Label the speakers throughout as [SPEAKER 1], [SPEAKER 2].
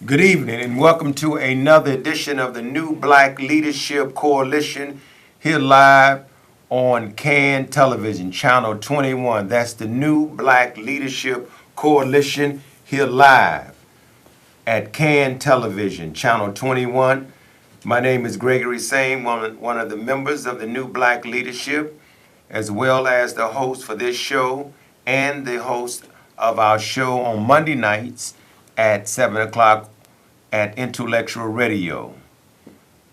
[SPEAKER 1] Good evening and welcome to another edition of the New Black Leadership Coalition here live on CAN Television, Channel 21. That's the New Black Leadership Coalition here live at CAN Television, Channel 21. My name is Gregory Same, one of the members of the New Black Leadership, as well as the host for this show and the host of our show on Monday nights at 7 o'clock at Intellectual Radio.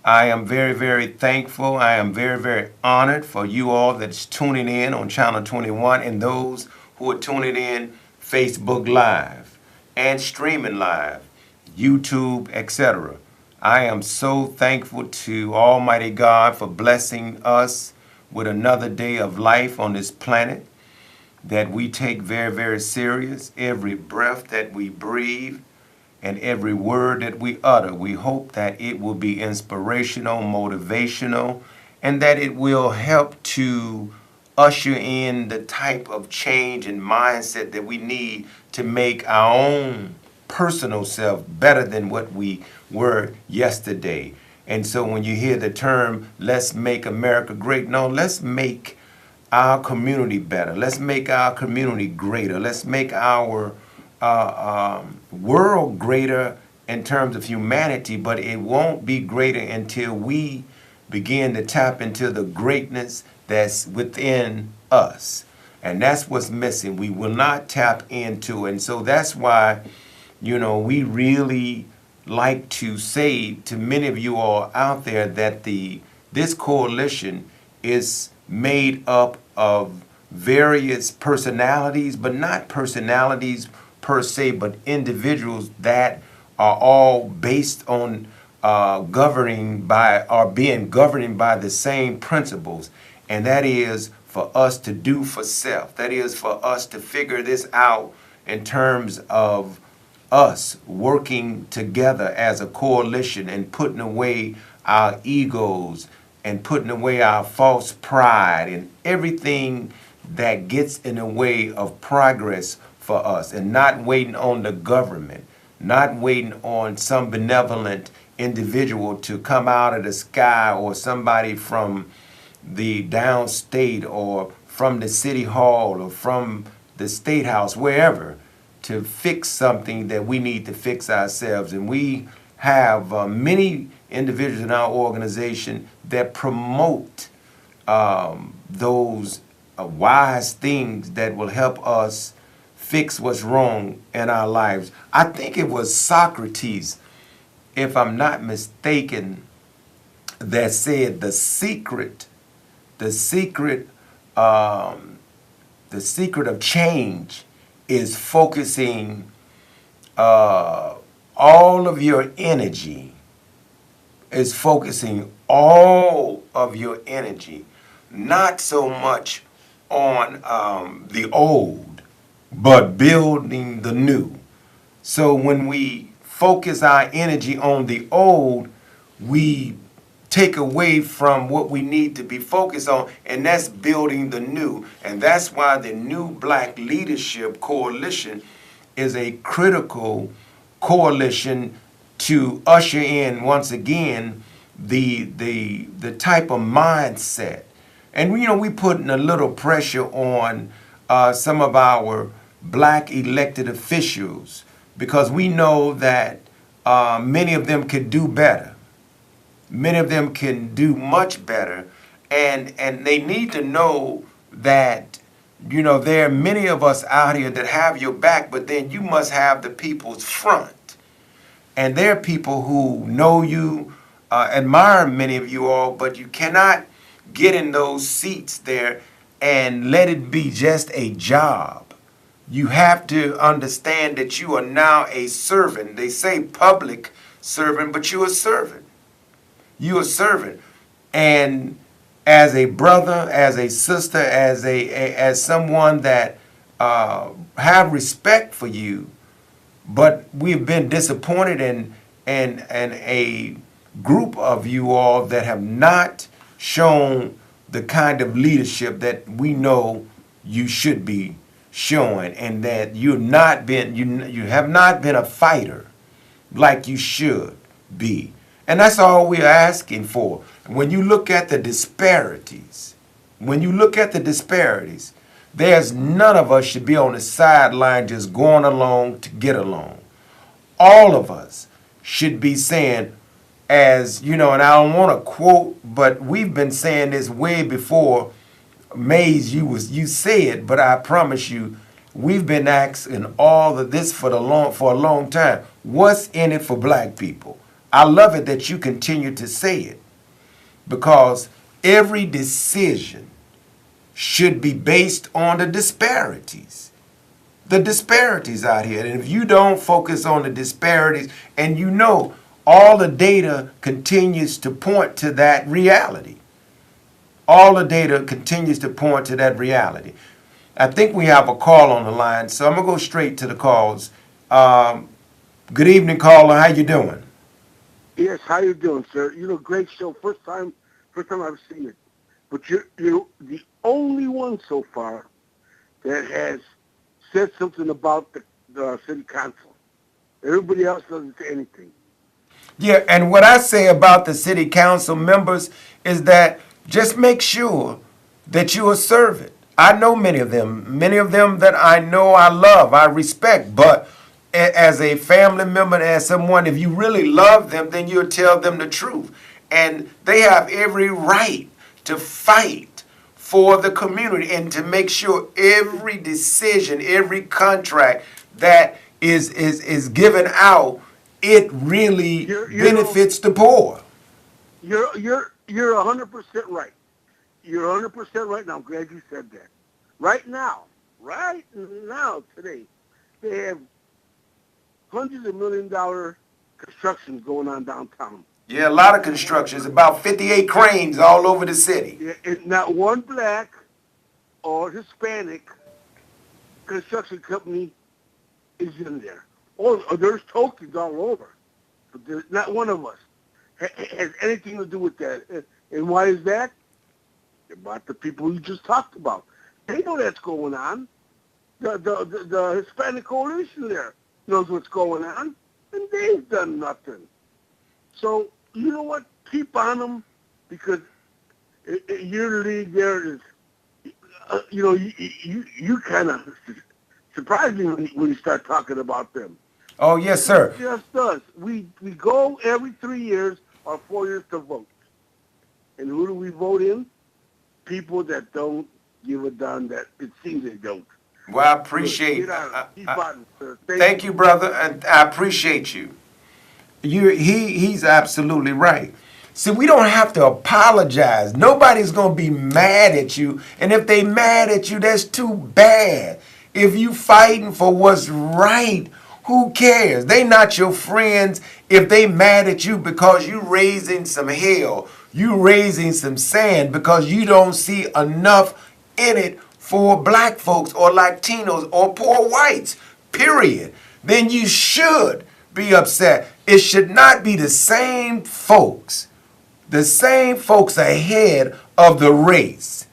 [SPEAKER 1] I am very, very thankful. I am very, very honored for you all that's tuning in on Channel 21 and those who are tuning in Facebook Live and streaming live, YouTube, etc. I am so thankful to Almighty God for blessing us with another day of life on this planet that we take very, very serious. Every breath that we breathe, and every word that we utter, we hope that it will be inspirational, motivational, and that it will help to usher in the type of change and mindset that we need to make our own personal self better than what we were yesterday. And so when you hear the term, let's make America great, no, let's make our community better. Let's make our community greater. Let's make our world greater in terms of humanity, but it won't be greater until we begin to tap into the greatness that's within us. And that's what's missing. We will not tap into it. And so that's why, we really like to say to many of you all out there that this coalition is made up of various personalities, but not personalities per se, but individuals that are all based on being governed by the same principles, and that is for us to do for self. That is for us to figure this out in terms of us working together as a coalition and putting away our egos and putting away our false pride and everything that gets in the way of progress for us, and not waiting on the government, not waiting on some benevolent individual to come out of the sky or somebody from the downstate or from the city hall or from the state house, wherever, to fix something that we need to fix ourselves. And we have many individuals in our organization that promote those wise things that will help us fix what's wrong in our lives. I think it was Socrates, if I'm not mistaken, that said the secret of change is focusing all of your energy, not so much on the old, but building the new. So when we focus our energy on the old, we take away from what we need to be focused on, and that's building the new. And that's why the New Black Leadership Coalition is a critical coalition to usher in, once again, the type of mindset. And we putting a little pressure on some of our black elected officials, because we know that many of them could do better. Many of them can do much better, and they need to know that there are many of us out here that have your back, but then you must have the people's front. And there are people who know you, admire many of you all, but you cannot get in those seats there and let it be just a job. You have to understand that you are now a servant. They say public servant, but you're a servant. You're a servant. And as a brother, as a sister, as someone that have respect for you, but we've been disappointed in a group of you all that have not shown the kind of leadership that we know you should be showing, and that you have not been a fighter. like you should be. And that's all we're asking for. When you look at the disparities, there's none of us should be on the sideline just going along to get along. All of us should be saying, as you know, and I don't want to quote, but we've been saying this way before. Mays, you said, but I promise you, we've been asking all of this for a long time. What's in it for black people? I love it that you continue to say it, because every decision should be based on the disparities. The disparities out here. And if you don't focus on the disparities, and you know all the data continues to point to that reality. All the data continues to point to that reality. I think we have a call on the line, so I'm going to go straight to the calls. Good evening, caller. How you doing?
[SPEAKER 2] Yes, how you doing, sir? You know, great show. First time I've seen it. But you're the only one so far that has said something about the city council. Everybody else doesn't say anything.
[SPEAKER 1] Yeah, and what I say about the city council members is that just make sure that you are servant. I know many of them that I know, I love, I respect, but as a family member, as someone, if you really love them, then you'll tell them the truth. And they have every right to fight for the community and to make sure every decision, every contract that is given out, it really benefits the poor.
[SPEAKER 2] You're 100% right. You're 100% right now. I'm glad you said that. Right now, today, they have hundreds of $1 million constructions going on downtown.
[SPEAKER 1] Yeah, a lot of constructions, about 58 cranes all over the city.
[SPEAKER 2] Yeah, and not one black or Hispanic construction company is in there. Or there's tokens all over, but there's not one of us has anything to do with that. And why is that? About the people you just talked about. They know that's going on. The Hispanic coalition there knows what's going on, and they've done nothing. So you know what? Keep on them, because your league there is, you kind of surprise me when you start talking about them.
[SPEAKER 1] Oh, yes, sir.
[SPEAKER 2] It just does. We go every 3 years or 4 years to vote. And who do we vote in? People that don't give a darn, that it seems they don't.
[SPEAKER 1] Well, I appreciate
[SPEAKER 2] it.
[SPEAKER 1] Thank you, brother, and I appreciate you. He's absolutely right. See, we don't have to apologize. Nobody's going to be mad at you. And if they mad at you, that's too bad. If you fighting for what's right, who cares? They not your friends if they mad at you because you raising some hell. You raising some sand because you don't see enough in it for black folks or Latinos or poor whites, period. Then you should be upset. It should not be the same folks ahead of the race.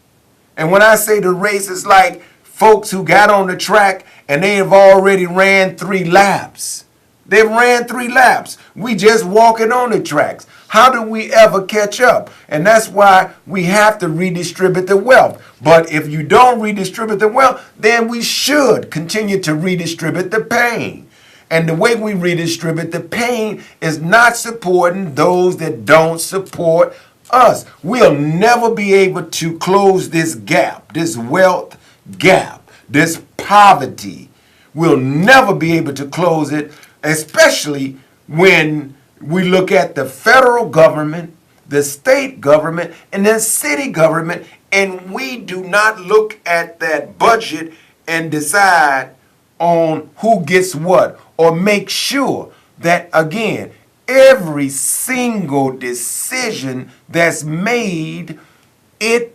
[SPEAKER 1] And when I say the race, it's like folks who got on the track and they have already ran 3 laps. They've ran 3 laps. We just walking on the tracks. How do we ever catch up? And that's why we have to redistribute the wealth. But if you don't redistribute the wealth, then we should continue to redistribute the pain. And the way we redistribute the pain is not supporting those that don't support us. We'll never be able to close this gap, this wealth gap, this poverty. We'll never be able to close it, especially when we look at the federal government, the state government, and the city government, and we do not look at that budget and decide on who gets what, or make sure that, again, every single decision that's made, it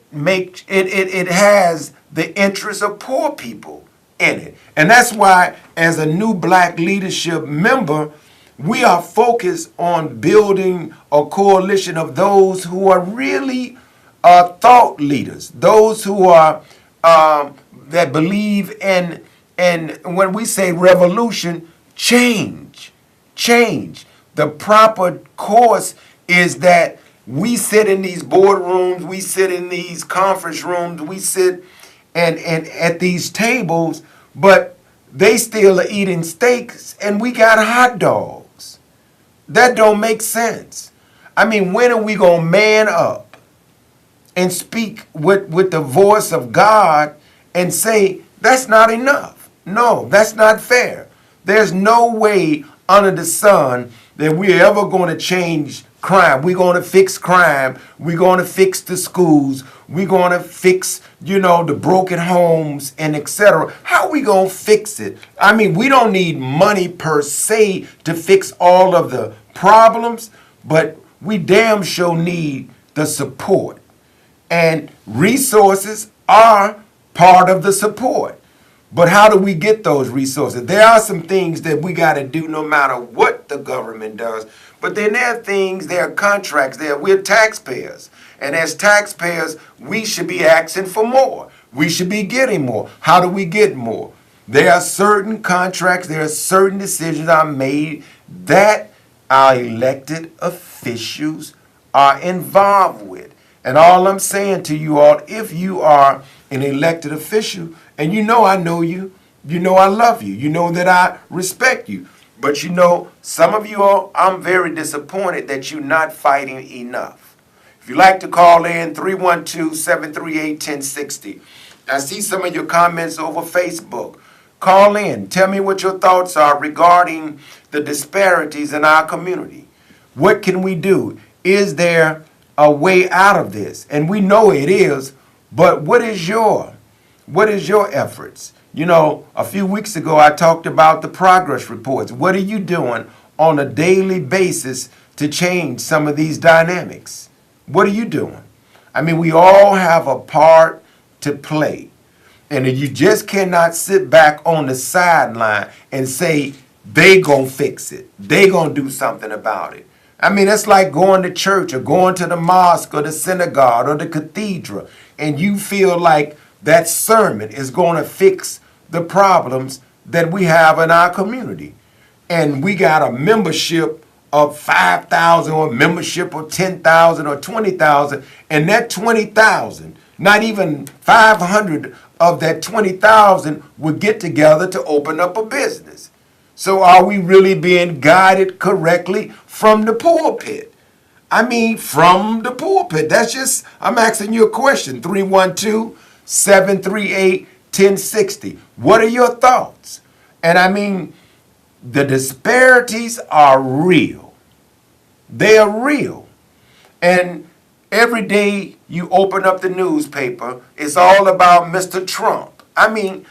[SPEAKER 1] has the interest of poor people in it. And that's why, as a new black leadership member, we are focused on building a coalition of those who are really thought leaders, those who are that believe in, and when we say revolution, change. change. The proper course is that we sit in these boardrooms, we sit in these conference rooms, we sit and at these tables, but they still are eating steaks and we got hot dogs. That don't make sense. I mean, when are we going to man up and speak with the voice of God and say, that's not enough? No, that's not fair. There's no way under the sun that we're ever going to change crime. We're going to fix crime. We're going to fix the schools. We're going to fix, the broken homes and etc. How are we going to fix it? I mean, we don't need money per se to fix all of the problems, but we damn sure need the support. And resources are part of the support. But how do we get those resources? There are some things that we got to do no matter what the government does. But then there are things, there are contracts, we're taxpayers. And as taxpayers, we should be asking for more. We should be getting more. How do we get more? There are certain contracts, there are certain decisions are made that our elected officials are involved with. And all I'm saying to you all, if you are an elected official, and I know you, I love you, that I respect you. But some of you all, I'm very disappointed that you're not fighting enough. If you'd like to call in, 312-738-1060. I see some of your comments over Facebook. Call in. Tell me what your thoughts are regarding the disparities in our community. What can we do? Is there a way out of this? And we know it is, but what is your efforts? A few weeks ago I talked about the progress reports. What are you doing on a daily basis to change some of these dynamics? What are you doing? I mean, we all have a part to play. And you just cannot sit back on the sideline and say, they gonna fix it. They gonna do something about it. I mean, it's like going to church or going to the mosque or the synagogue or the cathedral, and you feel like that sermon is going to fix the problems that we have in our community. And we got a membership of 5,000 or a membership of 10,000 or 20,000, and that 20,000, not even 500 of that 20,000 would get together to open up a business. So are we really being guided correctly from the pulpit? I mean, from the pulpit. I'm asking you a question. 312-738-1060. What are your thoughts? And I mean, the disparities are real. They are real. And every day you open up the newspaper, it's all about Mr. Trump. I mean,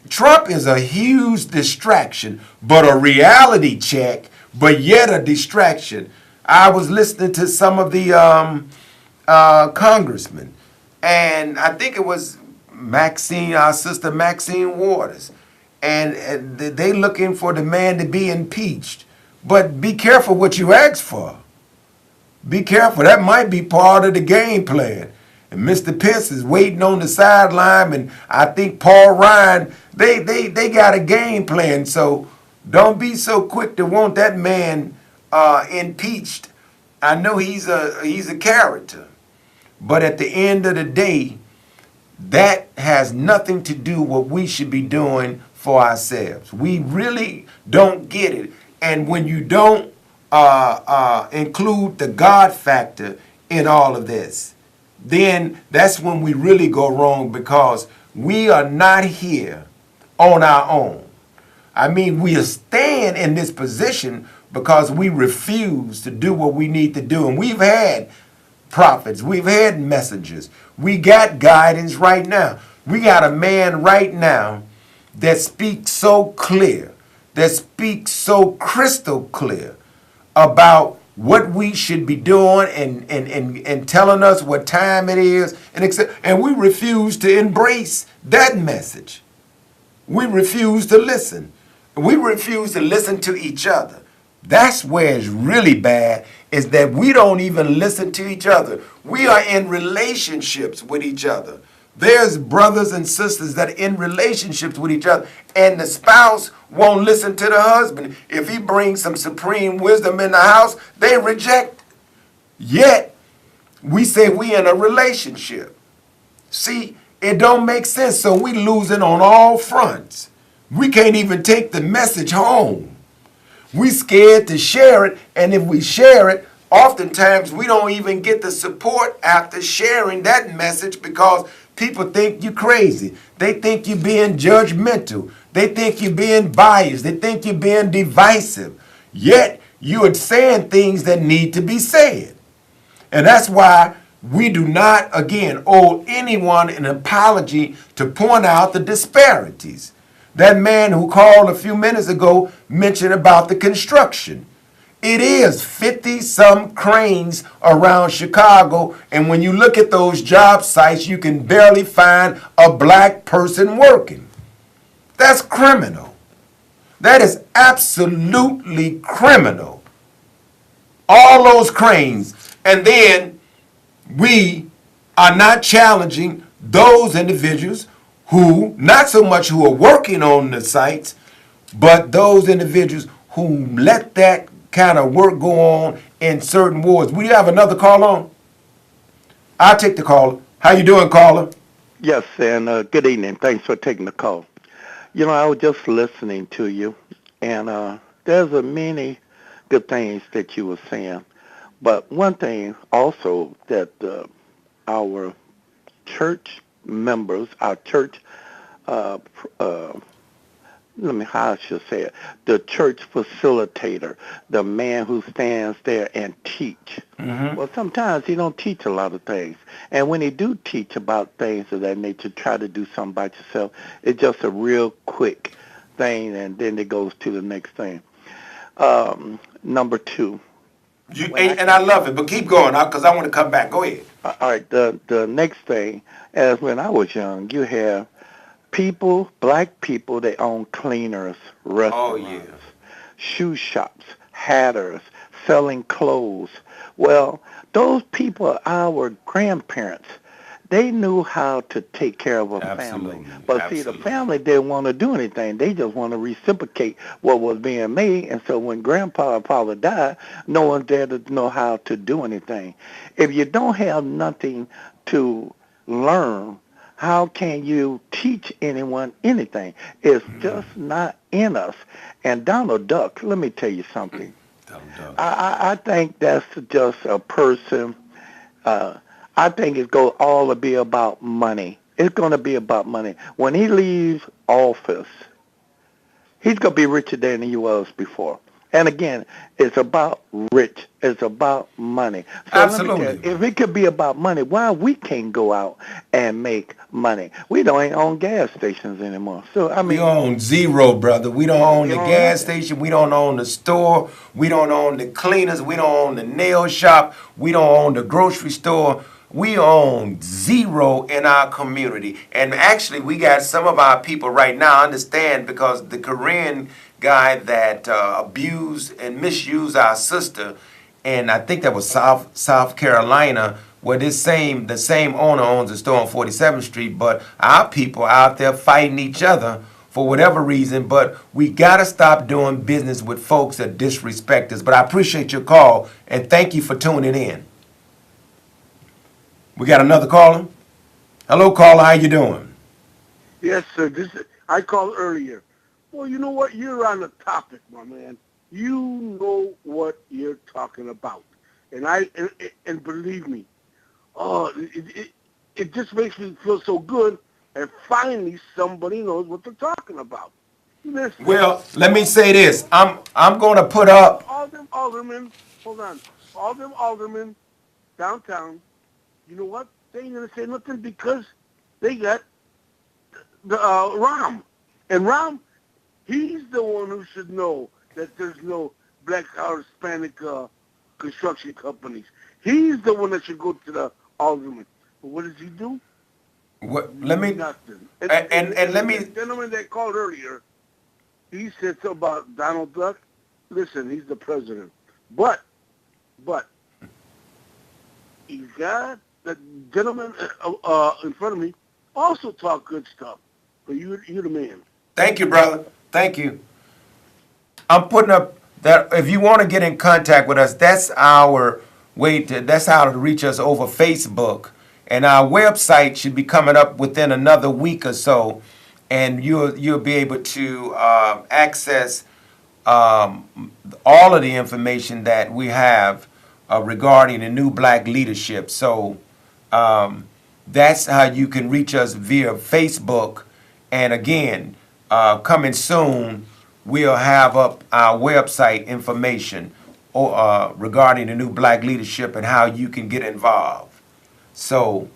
[SPEAKER 1] Trump is a huge distraction, but a reality check, but yet a distraction. I was listening to some of the congressmen, and I think it was our sister Maxine Waters, and they looking for the man to be impeached. But be careful what you ask for. Be careful. That might be part of the game plan. And Mr. Pence is waiting on the sideline, and I think Paul Ryan, they got a game plan. So don't be so quick to want that man impeached. I know he's a character, but at the end of the day, that has nothing to do with what we should be doing for ourselves. We really don't get it. And when you don't include the God factor in all of this, then that's when we really go wrong, because we are not here on our own. I mean, we are staying in this position because we refuse to do what we need to do. And we've had prophets, we've had messengers, we got guidance right now. We got a man right now that speaks so clear, that speaks so crystal clear about what we should be doing and telling us what time it is, and we refuse to embrace that message. We refuse to listen. We refuse to listen to each other. That's where it's really bad, is that we don't even listen to each other. We are in relationships with each other, There's brothers and sisters that are in relationships with each other, and the spouse won't listen to the husband. If he brings some supreme wisdom in the house, they reject. Yet, we say we in a relationship. See, it don't make sense, so we losing on all fronts. We can't even take the message home. We scared to share it, and if we share it, oftentimes we don't even get the support after sharing that message because people think you're crazy. They think you're being judgmental. They think you're being biased. They think you're being divisive. Yet you are saying things that need to be said. And that's why we do not, again, owe anyone an apology to point out the disparities. That man who called a few minutes ago mentioned about the construction. It is 50-some cranes around Chicago, and when you look at those job sites, you can barely find a black person working. That's criminal. That is absolutely criminal. All those cranes. And then we are not challenging those individuals who, not so much who are working on the sites, but those individuals who let that kind of work go on in certain wards. We have another call on? I'll take the caller. How you doing, caller?
[SPEAKER 3] Yes, and good evening. Thanks for taking the call. You know, I was just listening to you, and there's a many good things that you were saying. But one thing also that our church members, our church, how I should say it, the church facilitator, the man who stands there and teach. Well, sometimes he don't teach a lot of things. And when he do teach about things of that nature, try to do something by yourself, it's just a real quick thing, and then it goes to the next thing. Number two.
[SPEAKER 1] And I love it, but keep going, because I want to come back. Go ahead.
[SPEAKER 3] All right, the next thing, as when I was young, you have people, black people, they own cleaners, restaurants, shoe shops, hatters, selling clothes. Well, those people are our grandparents. They knew how to take care of a family. But see, the family didn't want to do anything. They just want to reciprocate what was being made. And so when grandpa and father died, no one there to know how to do anything. If you don't have nothing to learn, how can you teach anyone anything? It's just not in us. And Donald Duck, let me tell you something. I think that's just a person. I think it's going all to be about money. It's going to be about money. When he leaves office, he's going to be richer than he was before. And again, it's about rich. It's about money. So
[SPEAKER 1] Absolutely.
[SPEAKER 3] Let me tell you, if it could be about money, why we can't go out and make money? We don't ain't own gas stations anymore. So I mean,
[SPEAKER 1] we own zero, brother. We don't own the gas station. We don't own the store. We don't own the cleaners. We don't own the nail shop. We don't own the grocery store. We own zero in our community. And actually, we got some of our people right now, understand, because the Korean guy that abused and misused our sister, and I think that was South Carolina, where the same owner owns a store on 47th Street, but our people out there fighting each other for whatever reason. But we got to stop doing business with folks that disrespect us. But I appreciate your call, and thank you for tuning in. We got another caller? Hello, caller. How you doing?
[SPEAKER 2] Yes, sir. I called earlier. Well, you know what? You're on the topic, my man. You know what you're talking about. And believe me, it just makes me feel so good. And finally, somebody knows what they're talking about. Listen,
[SPEAKER 1] well, let me say this. I'm going to put up
[SPEAKER 2] all them aldermen. Hold on, all them aldermen downtown. You know what? They ain't gonna say nothing because they got the Ram, and Ram, he's the one who should know that there's no black or Hispanic construction companies. He's the one that should go to the alderman. But what does he do?
[SPEAKER 1] What? Let me
[SPEAKER 2] nothing.
[SPEAKER 1] And let me.
[SPEAKER 2] The gentleman that called earlier, he said something about Donald Duck. Listen, he's the president, but he's got the gentleman in front of me, also talk good stuff. But you the man.
[SPEAKER 1] Thank you, brother. Thank you. I'm putting up that if you want to get in contact with us, that's our way to, that's how to reach us over Facebook. And our website should be coming up within another week or so. And you'll be able to access all of the information that we have regarding the new black leadership. So that's how you can reach us via Facebook. And again, coming soon, we'll have up our website information regarding the new black leadership and how you can get involved. So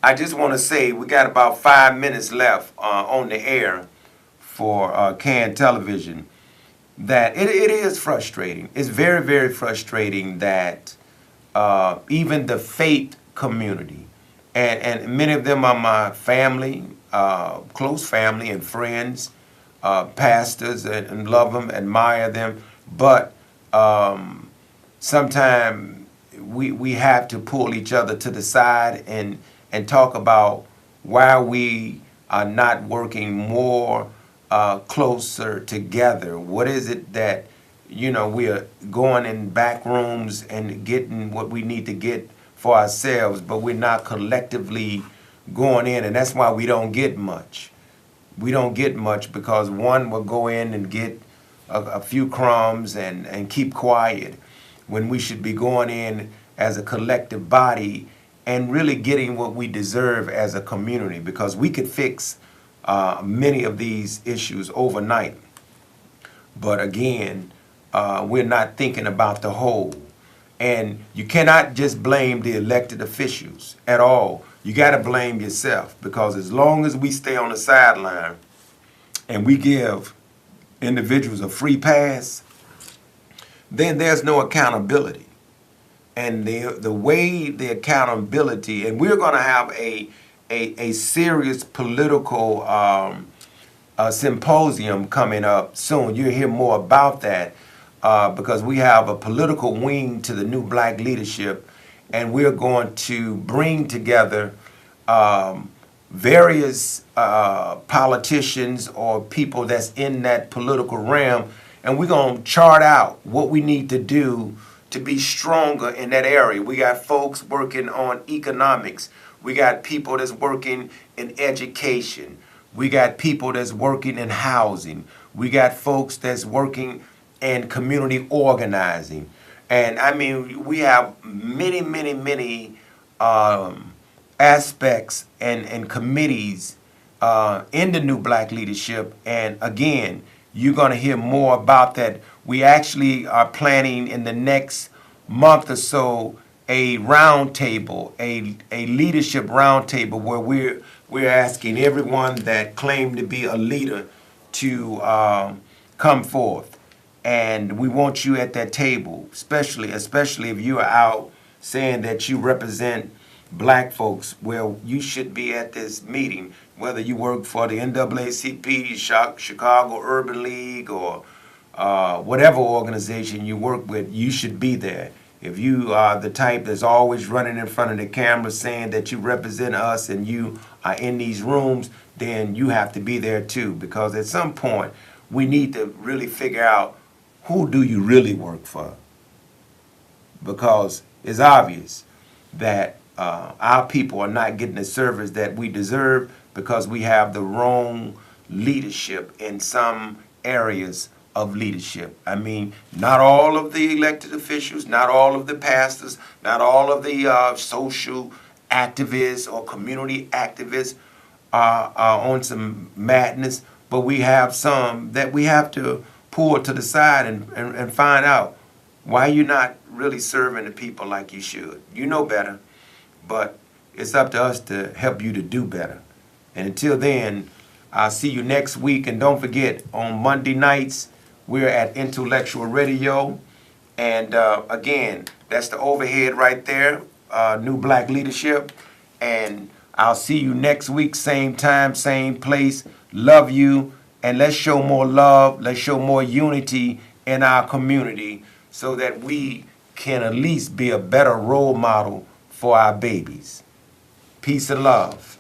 [SPEAKER 1] I just want to say we got about 5 minutes left on the air for CAN Television. That it is frustrating. It's very, very frustrating that even the faith community, and many of them are my family, close family and friends, pastors, and love them, admire them, but sometimes we have to pull each other to the side and talk about why we are not working more closer together. What is it that, we are going in back rooms and getting what we need to get for ourselves, but we're not collectively going in, and that's why we don't get much. We don't get much because one will go in and get a few crumbs and keep quiet when we should be going in as a collective body and really getting what we deserve as a community, because we could fix many of these issues overnight. But again, we're not thinking about the whole. And you cannot just blame the elected officials at all. You got to blame yourself, because as long as we stay on the sideline and we give individuals a free pass, then there's no accountability. And the way the accountability, and we're going to have a serious political symposium coming up soon. You'll hear more about that because we have a political wing to the new black leadership, and we're going to bring together various politicians or people that's in that political realm, and we're going to chart out what we need to do to be stronger in that area. We got folks working on economics. We got people that's working in education. We got people that's working in housing. We got folks that's working in community organizing. And I mean, we have many, many, many aspects and committees in the new black leadership. And again, you're going to hear more about that. We actually are planning in the next month or so a roundtable, a leadership roundtable where we're asking everyone that claim to be a leader to come forth. And we want you at that table, especially if you are out saying that you represent black folks. Well, you should be at this meeting, whether you work for the NAACP, Chicago Urban League, or whatever organization you work with. You should be there. If you are the type that's always running in front of the camera saying that you represent us and you are in these rooms, then you have to be there too, because at some point we need to really figure out, who do you really work for? Because it's obvious that our people are not getting the service that we deserve because we have the wrong leadership in some areas of leadership. I mean, not all of the elected officials, not all of the pastors, not all of the social activists or community activists are on some madness, but we have some that we have to pull to the side and find out why you're not really serving the people like you should. You know better, but it's up to us to help you to do better. And until then, I'll see you next week. And don't forget, on Monday nights, we're at Intellectual Radio. And again, that's the overhead right there, New Black Leadership. And I'll see you next week, same time, same place. Love you. And let's show more love. Let's show more unity in our community so that we can at least be a better role model for our babies. Peace and love.